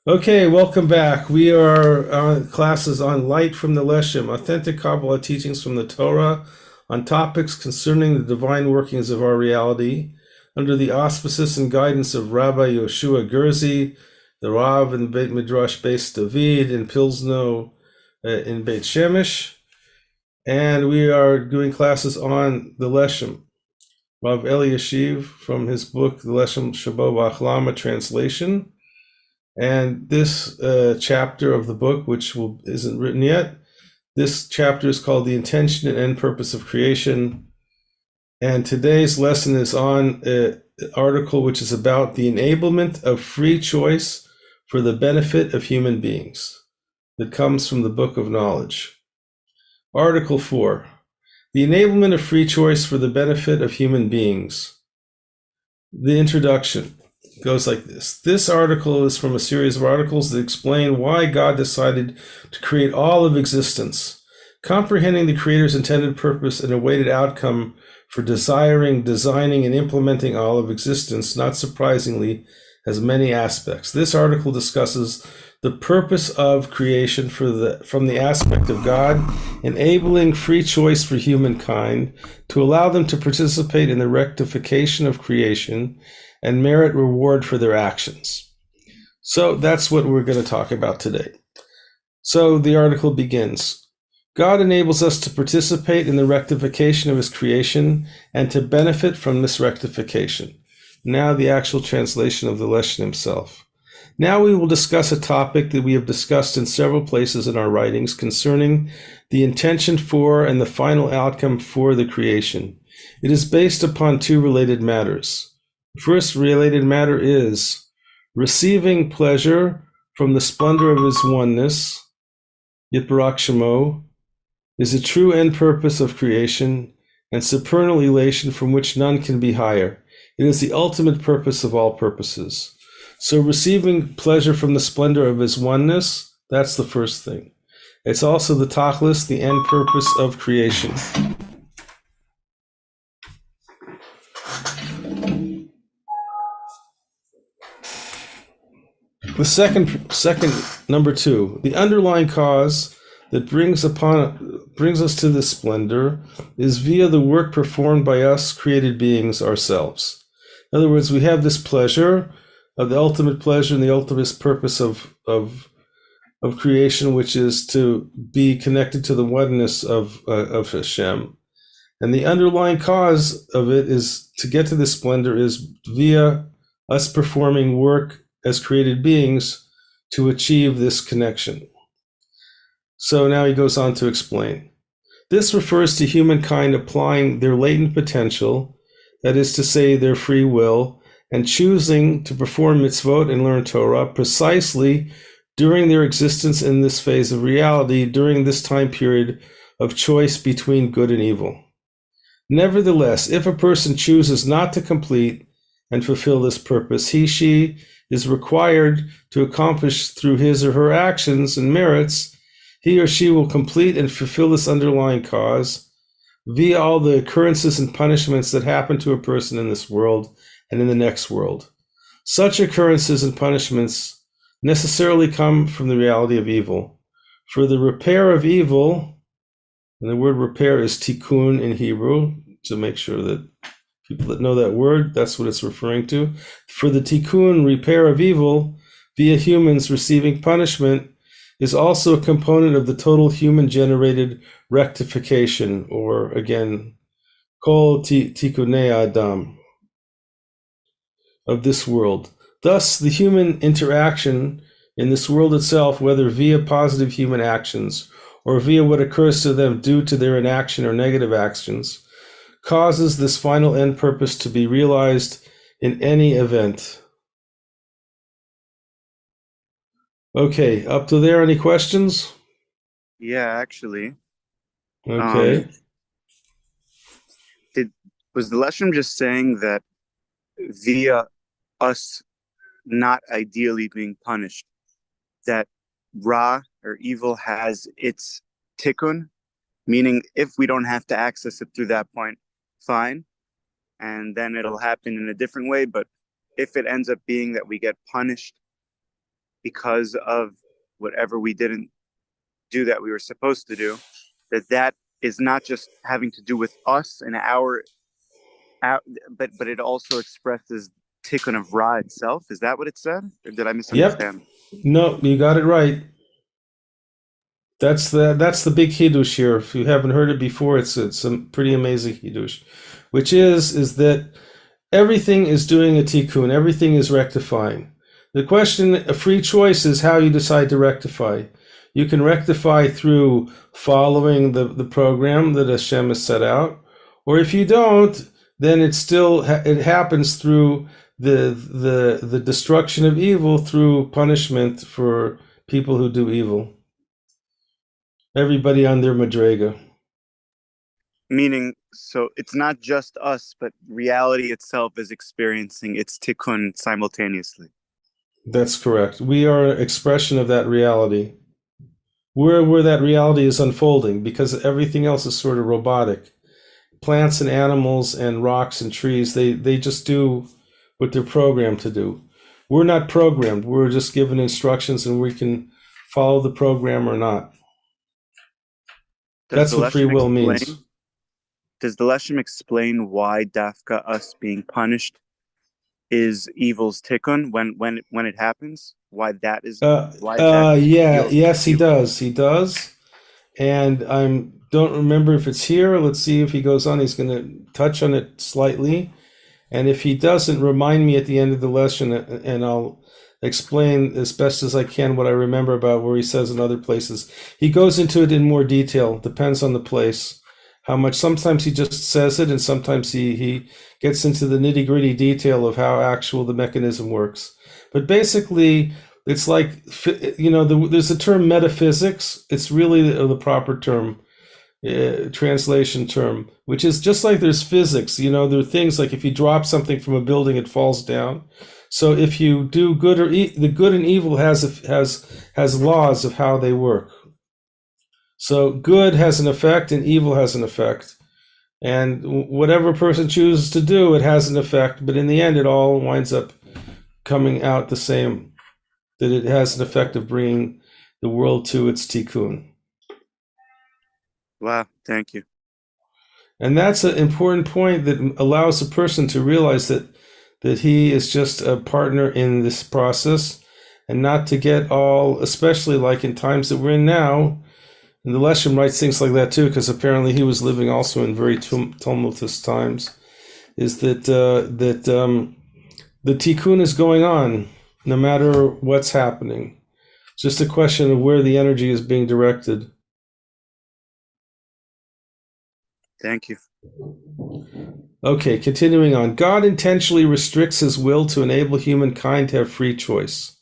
Okay, welcome back. We are on classes on light from the Leshem, authentic Kabbalah teachings from the Torah on topics concerning the divine workings of our reality, under the auspices and guidance of Rabbi Yoshua Gerzi, the Rav in Beit Midrash Beis David in Pilsno in Beit Shemesh, and we are doing classes on the Leshem. Rav Eli Yashiv from his book, The Leshem Shabo Ba'achlama translation. And this chapter of the book, which isn't written yet, this chapter is called The Intention and End Purpose of Creation. And today's lesson is on an article which is about the enablement of free choice for the benefit of human beings. That comes from the Book of Knowledge. Article 4, the enablement of free choice for the benefit of human beings. The introduction goes like this. This article is from a series of articles that explain why God decided to create all of existence, comprehending the Creator's intended purpose and awaited outcome for desiring, designing, and implementing all of existence, not surprisingly, has many aspects. This article discusses the purpose of creation from the aspect of God, enabling free choice for humankind to allow them to participate in the rectification of creation and merit reward for their actions. So that's what we're going to talk about today. So the article begins. God enables us to participate in the rectification of his creation and to benefit from this rectification. Now the actual translation of the Leshem himself. Now we will discuss a topic that we have discussed in several places in our writings concerning the intention for and the final outcome for the creation. It is based upon two related matters. The first related matter is receiving pleasure from the splendor of his oneness, Yitbarach Shemo, is a true end purpose of creation and supernal elation from which none can be higher. It is the ultimate purpose of all purposes. So receiving pleasure from the splendor of his oneness, that's the first thing. It's also the tachlis, the end purpose of creation. The second, number two, the underlying cause that brings us to this splendor is via the work performed by us created beings ourselves. In other words, we have this pleasure, the ultimate pleasure and the ultimate purpose of creation, which is to be connected to the oneness of Hashem. And the underlying cause of it is to get to this splendor is via us performing work as created beings to achieve this connection. So now he goes on to explain. This refers to humankind applying their latent potential, that is to say, their free will, and choosing to perform mitzvot and learn Torah precisely during their existence in this phase of reality, during this time period of choice between good and evil. Nevertheless, if a person chooses not to complete and fulfill this purpose, she is required to accomplish through his or her actions and merits, he or she will complete and fulfill this underlying cause via all the occurrences and punishments that happen to a person in this world and in the next world. Such occurrences and punishments necessarily come from the reality of evil. For the repair of evil, and the word repair is tikkun in Hebrew, to make sure that people that know that word, that's what it's referring to. For the tikkun, repair of evil, via humans receiving punishment, is also a component of the total human-generated rectification, or again, kol tikkunei adam, of this world. Thus, the human interaction in this world itself, whether via positive human actions or via what occurs to them due to their inaction or negative actions, causes this final end purpose to be realized in any event. Okay, up to there, any questions? Yeah, actually. Okay. Was the Leshem just saying that via us not ideally being punished, that Ra or evil has its tikkun, meaning if we don't have to access it through that point, fine, and then it'll happen in a different way. But if it ends up being that we get punished because of whatever we didn't do that we were supposed to do, that is not just having to do with us and our but it also expresses tikkun of Ra itself. Is that what it said? Or did I Yep. misunderstand? No, you got it right. That's the big Hiddush here. If you haven't heard it before, it's a pretty amazing Hiddush, which is that everything is doing a tikkun, everything is rectifying. The question, a free choice, is how you decide to rectify. You can rectify through following the program that Hashem has set out, or if you don't, then it happens through the destruction of evil through punishment for people who do evil. Everybody on their madrega. Meaning, so it's not just us, but reality itself is experiencing its tikkun simultaneously. That's correct. We are an expression of that reality. Where that reality is unfolding, because everything else is sort of robotic. Plants and animals and rocks and trees, they just do what they're programmed to do. We're not programmed. We're just given instructions and we can follow the program or not. Does That's the what free Leshem will means. Does the Leshem explain why Dafka, us being punished, is evil's tikkun when it happens? Why that Yes, he evil? does. He does. And I don't remember if it's here. Let's see if he goes on. He's going to touch on it slightly. And if he doesn't, remind me at the end of the lesson, and I'll explain as best as I can what I remember about where he says in other places. He goes into it in more detail. Depends on the place. How much. Sometimes he just says it, and sometimes he gets into the nitty-gritty detail of how actual the mechanism works. But basically, it's like, there's a term metaphysics. It's really the proper term, translation term, which is just like there's physics. There are things like if you drop something from a building, it falls down. So if you do good or the good and evil has laws of how they work. So good has an effect and evil has an effect. And whatever a person chooses to do, it has an effect. But in the end, it all winds up coming out the same, that it has an effect of bringing the world to its tikkun. Wow, thank you. And that's an important point that allows a person to realize that he is just a partner in this process, and not to get all, especially like in times that we're in now. And the Leshem writes things like that too, because apparently he was living also in very tumultuous times. Is that the tikkun is going on, no matter what's happening. It's just a question of where the energy is being directed. Thank you. Okay, continuing on. God intentionally restricts his will to enable humankind to have free choice.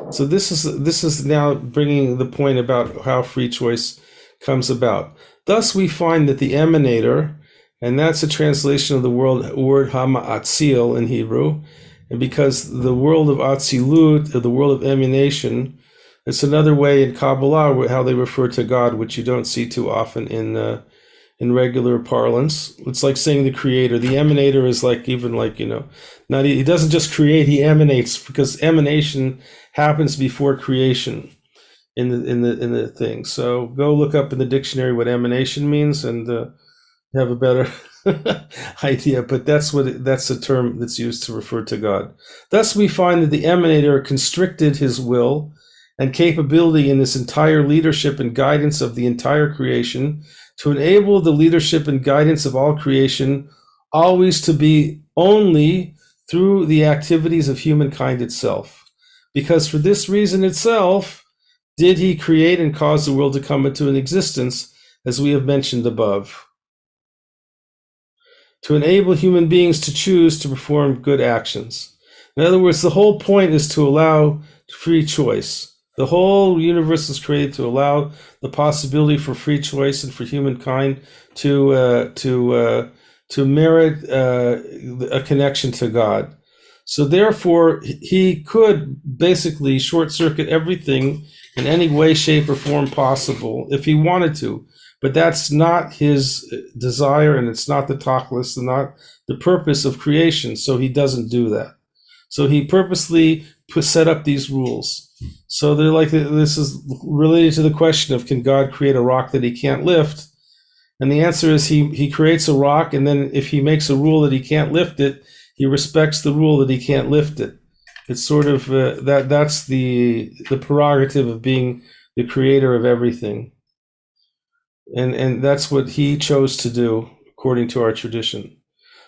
So this is now bringing the point about how free choice comes about. Thus, we find that the emanator, and that's a translation of the word hama'atzil in Hebrew, and because the world of atzilut, or the world of emanation, it's another way in Kabbalah how they refer to God, which you don't see too often in regular parlance. It's like saying the creator. The emanator is like, even like, not, he doesn't just create, he emanates, because emanation happens before creation in the thing. So go look up in the dictionary what emanation means and have a better idea. But that's a term that's used to refer to God. Thus we find that the emanator constricted his will and capability in this entire leadership and guidance of the entire creation to enable the leadership and guidance of all creation always to be only through the activities of humankind itself. Because for this reason itself did he create and cause the world to come into an existence, as we have mentioned above, to enable human beings to choose to perform good actions. In other words, the whole point is to allow free choice. The whole universe is created to allow the possibility for free choice and for humankind to merit a connection to God. So therefore, he could basically short circuit everything in any way, shape, or form possible if he wanted to. But that's not his desire, and it's not the tachlis, and not the purpose of creation. So he doesn't do that. So he purposely set up these rules. So they're like, this is related to the question of, can God create a rock that he can't lift? And the answer is, he creates a rock, and then if he makes a rule that he can't lift it, he respects the rule that he can't lift it. It's sort of that's the prerogative of being the creator of everything, and that's what he chose to do according to our tradition.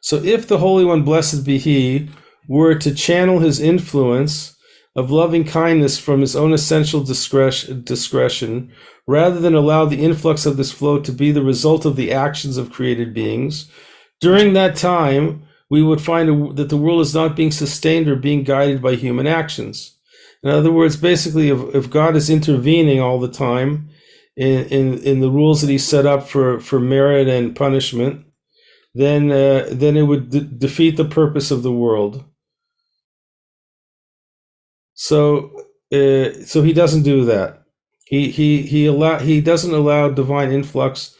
So if the Holy One, blessed be he, were to channel his influence of loving kindness from his own essential discretion, rather than allow the influx of this flow to be the result of the actions of created beings, during that time, we would find that the world is not being sustained or being guided by human actions. In other words, basically, if God is intervening all the time in the rules that he set up for merit and punishment, then it would defeat the purpose of the world. So he doesn't do that. He doesn't allow divine influx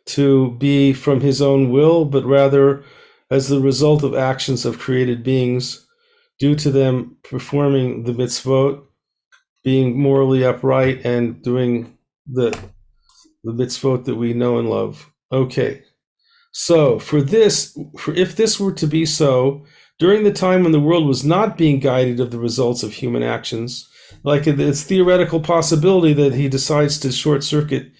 to be from his own will, but rather as the result of actions of created beings, due to them performing the mitzvot, being morally upright, and doing the mitzvot that we know and love. Okay. So if this were to be so, during the time when the world was not being guided of the results of human actions, like it's theoretical possibility that he decides to short circuit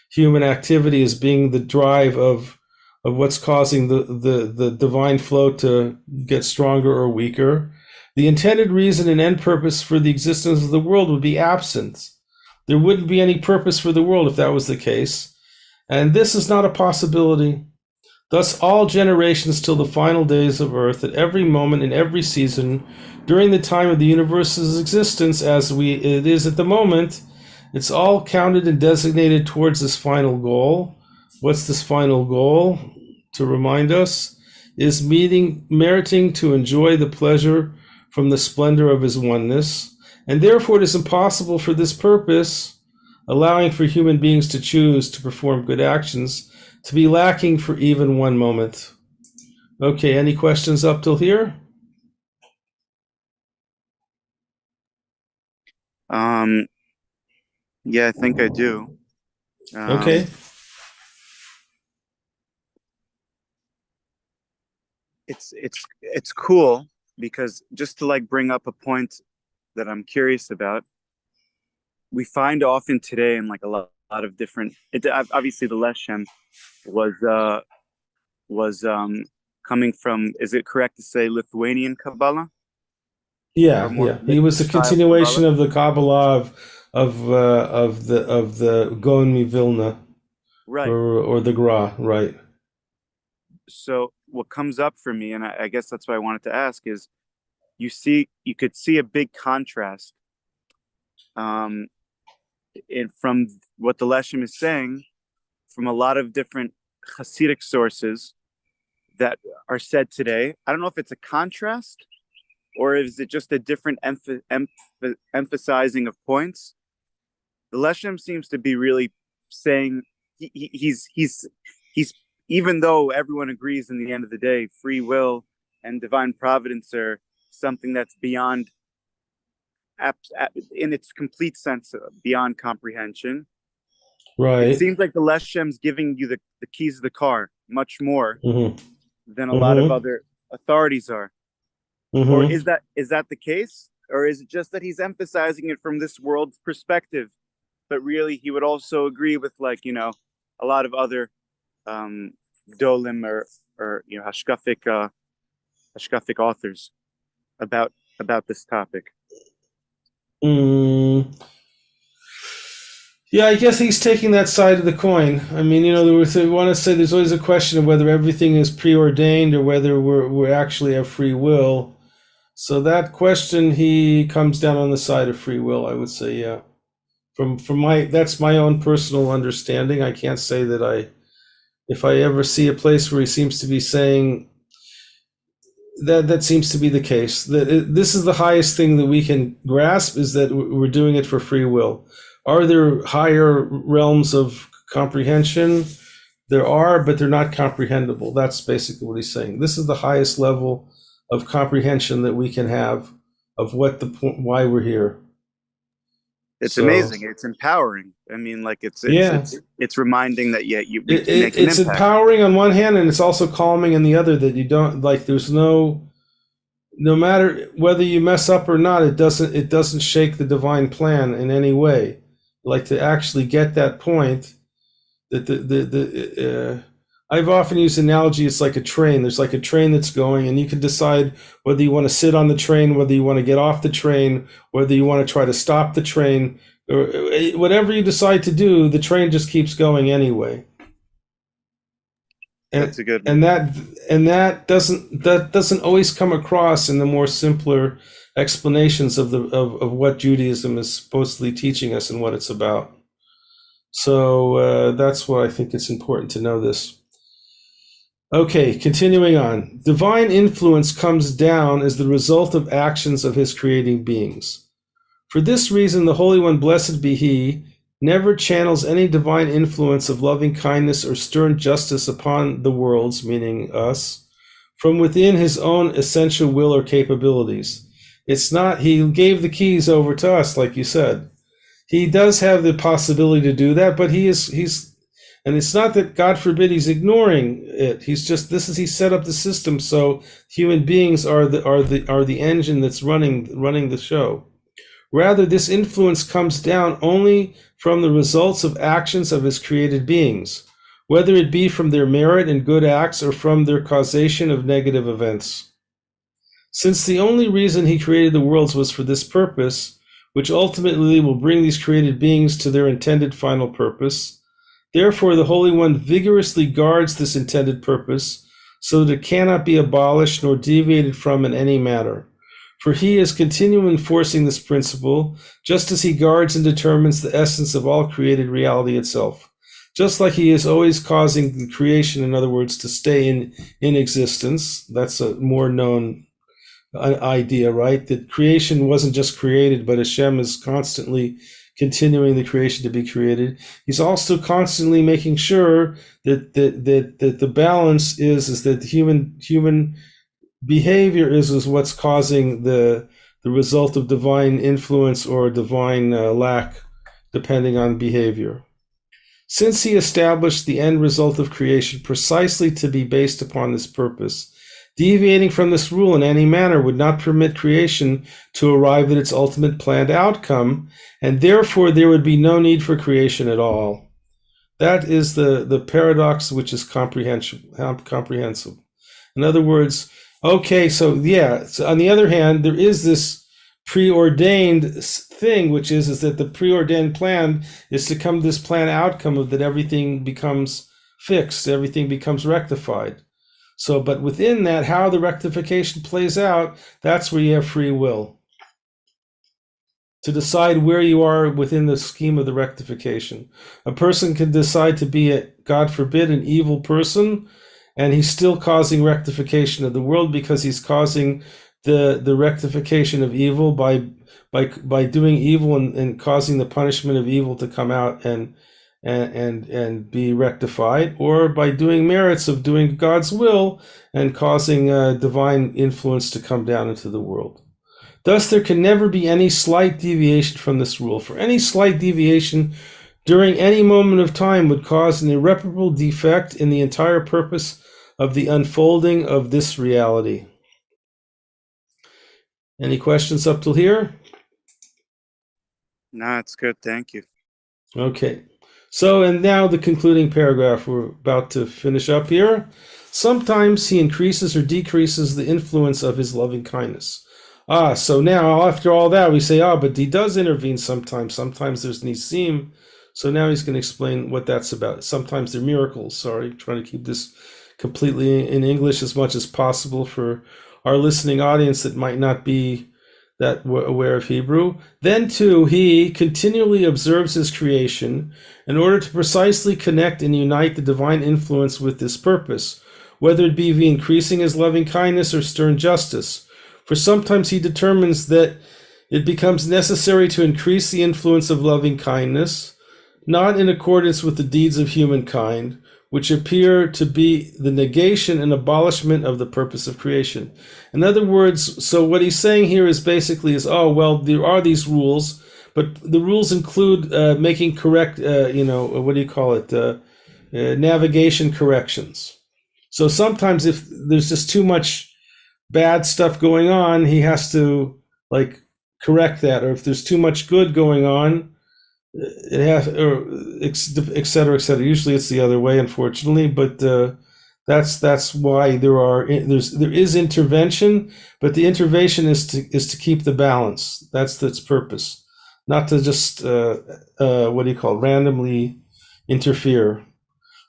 human activity as being the drive of what's causing the divine flow to get stronger or weaker, the intended reason and end purpose for the existence of the world would be absent. There wouldn't be any purpose for the world if that was the case. And this is not a possibility. Thus, all generations till the final days of earth, at every moment, in every season, during the time of the universe's existence, as it is at the moment, it's all counted and designated towards this final goal. What's this final goal? To remind us, is meriting to enjoy the pleasure from the splendor of his oneness, and therefore it is impossible for this purpose, allowing for human beings to choose to perform good actions, to be lacking for even one moment. Okay, any questions up till here? Yeah, I think I do. Okay. It's cool because, just to like bring up a point that I'm curious about, we find often today in like a lot of different. Obviously the Leshem was coming from. Is it correct to say Lithuanian Kabbalah or Yeah, more yeah. He was a style continuation Kabbalah? of the Kabbalah of the Gaon Vilna, Right. or the Gra, right? So what comes up for me, and I guess that's why I wanted to ask, is you could see a big contrast um, from what the Leshem is saying from a lot of different Hasidic sources that are said today. I don't know if it's a contrast or is it just a different emphasizing of points. The Leshem seems to be really saying he's even though everyone agrees in the end of the day, free will and divine providence are something that's beyond in its complete sense beyond comprehension. It Right. seems like the Leshem's giving you the keys of the car much more Mm-hmm. than a lot of Mm-hmm. other authorities are. Or Mm-hmm. is that the case? Or is it just that he's emphasizing it from this world's perspective? But really he would also agree with, like, a lot of other um Dolim or Hashkafic authors about this topic. Mm. Yeah, I guess he's taking that side of the coin. I mean, we want to say there's always a question of whether everything is preordained or whether we actually have free will. So that question, he comes down on the side of free will, I would say, yeah. From that's my own personal understanding. I can't say that if I ever see a place where he seems to be saying that seems to be the case. This is the highest thing that we can grasp, is that we're doing it for free will. Are there higher realms of comprehension? There are, but they're not comprehensible. That's basically what he's saying. This is the highest level of comprehension that we can have of why we're here. It's So amazing. It's empowering. I mean, like yeah, it's reminding that we can make an it's impact. empowering on one hand, and it's also calming on the other. That you don't like. There's no matter whether you mess up or not, it doesn't shake the divine plan in any way. Like to actually get that point that I've often used the analogy. It's like a train. There's like a train that's going, and you can decide whether you want to sit on the train, whether you want to get off the train, whether you want to try to stop the train, or whatever you decide to do. The train just keeps going anyway. That's and a good one. and that doesn't always come across in the more simpler explanations of what Judaism is supposedly teaching us and what it's about. So that's why I think it's important to know this. Okay, continuing on. Divine influence comes down as the result of actions of his creating beings. For this reason, the Holy One, blessed be he, never channels any divine influence of loving kindness or stern justice upon the worlds, meaning us, from within his own essential will or capabilities. It's not, he gave the keys over to us, like you said. He does have the possibility to do that, but and it's not that, God forbid, he's ignoring it. He set up the system so human beings are the engine that's running the show. Rather, this influence comes down only from the results of actions of his created beings, whether it be from their merit and good acts or from their causation of negative events. Since the only reason he created the worlds was for this purpose, which ultimately will bring these created beings to their intended final purpose, therefore the Holy One vigorously guards this intended purpose so that it cannot be abolished nor deviated from in any manner. For he is continually enforcing this principle, just as he guards and determines the essence of all created reality itself. Just like he is always causing the creation, in other words, to stay in existence. That's a more known idea, right? That creation wasn't just created, but Hashem is constantly continuing the creation to be created. He's also constantly making sure that the balance is that the human behavior is what's causing the result of divine influence or divine lack, depending on behavior. Since he established the end result of creation precisely to be based upon this purpose, deviating from this rule in any manner would not permit creation to arrive at its ultimate planned outcome, and therefore there would be no need for creation at all. That is the paradox which is comprehensive. In other words, okay, so on the other hand, there is this preordained thing, which is that the preordained plan is to come to this planned outcome of that everything becomes fixed, everything becomes rectified. So, but within that, how the rectification plays out, that's where you have free will to decide where you are within the scheme of the rectification. A person can decide to be, God forbid, an evil person, and he's still causing rectification of the world because he's causing the rectification of evil by doing evil and causing the punishment of evil to come out and be rectified, or by doing merits of doing God's will and causing divine influence to come down into the world. Thus, there can never be any slight deviation from this rule. For any slight deviation during any moment of time would cause an irreparable defect in the entire purpose of the unfolding of this reality. Any questions up till here? No, it's good. Thank you. Okay. So, and now the concluding paragraph. We're about to finish up here. Sometimes he increases or decreases the influence of his loving kindness. So now after all that, we say, but he does intervene sometimes. Sometimes there's nisim. So now he's going to explain what that's about. Sometimes they're miracles. Sorry, trying to keep this completely in English as much as possible for our listening audience that might not be that aware of Hebrew. Then too, he continually observes his creation in order to precisely connect and unite the divine influence with this purpose, whether it be via increasing his loving kindness or stern justice. For sometimes he determines that it becomes necessary to increase the influence of loving kindness, not in accordance with the deeds of humankind, which appear to be the negation and abolishment of the purpose of creation. In other words, so what he's saying here is basically there are these rules, but the rules include making correct, what do you call it, navigation corrections. So sometimes if there's just too much bad stuff going on, he has to like correct that, or if there's too much good going on, it has, or et cetera, et cetera. Usually it's the other way, unfortunately, but that's why there is intervention, but the intervention is to keep the balance. That's its purpose, not to just randomly interfere.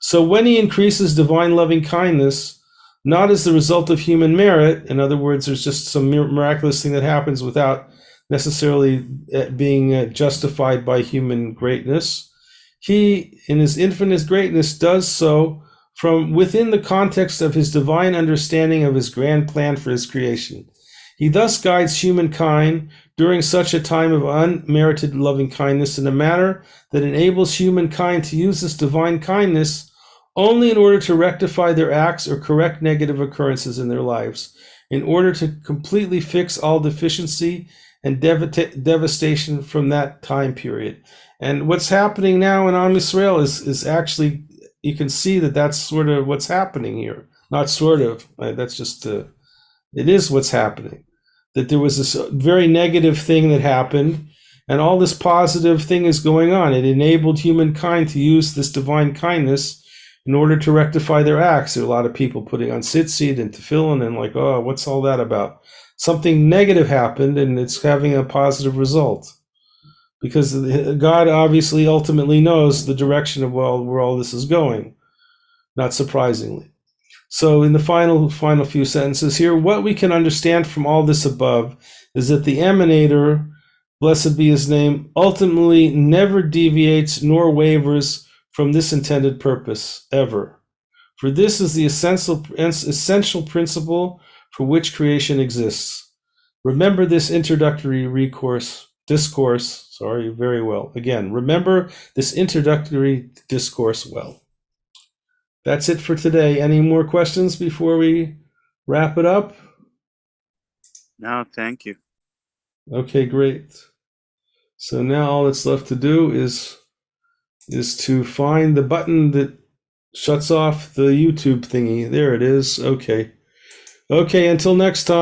So when he increases divine loving kindness, not as the result of human merit, in other words, there's just some miraculous thing that happens without necessarily being justified by human greatness, he, in his infinite greatness, does so from within the context of his divine understanding of his grand plan for his creation. He thus guides humankind during such a time of unmerited loving kindness in a manner that enables humankind to use this divine kindness only in order to rectify their acts or correct negative occurrences in their lives, in order to completely fix all deficiency and devastation from that time period. And what's happening now in Am Yisrael is actually, you can see that that's sort of what's happening here. Not sort of, that's just, it is what's happening. That there was this very negative thing that happened, and all this positive thing is going on. It enabled humankind to use this divine kindness in order to rectify their acts. There are a lot of people putting on tzitzit and tefillin and like, oh, what's all that about? Something negative happened and it's having a positive result. Because God obviously ultimately knows the direction of where all this is going, not surprisingly. So in the final few sentences here, what we can understand from all this above is that the emanator, blessed be his name, ultimately never deviates nor wavers from this intended purpose, ever. For this is the essential principle for which creation exists. Remember this introductory discourse very well. Again, remember this introductory discourse well. That's it for today. Any more questions before we wrap it up? No, thank you. Okay, great. So now all that's left to do is to find the button that shuts off the YouTube thingy. There it is. Okay. Okay, until next time.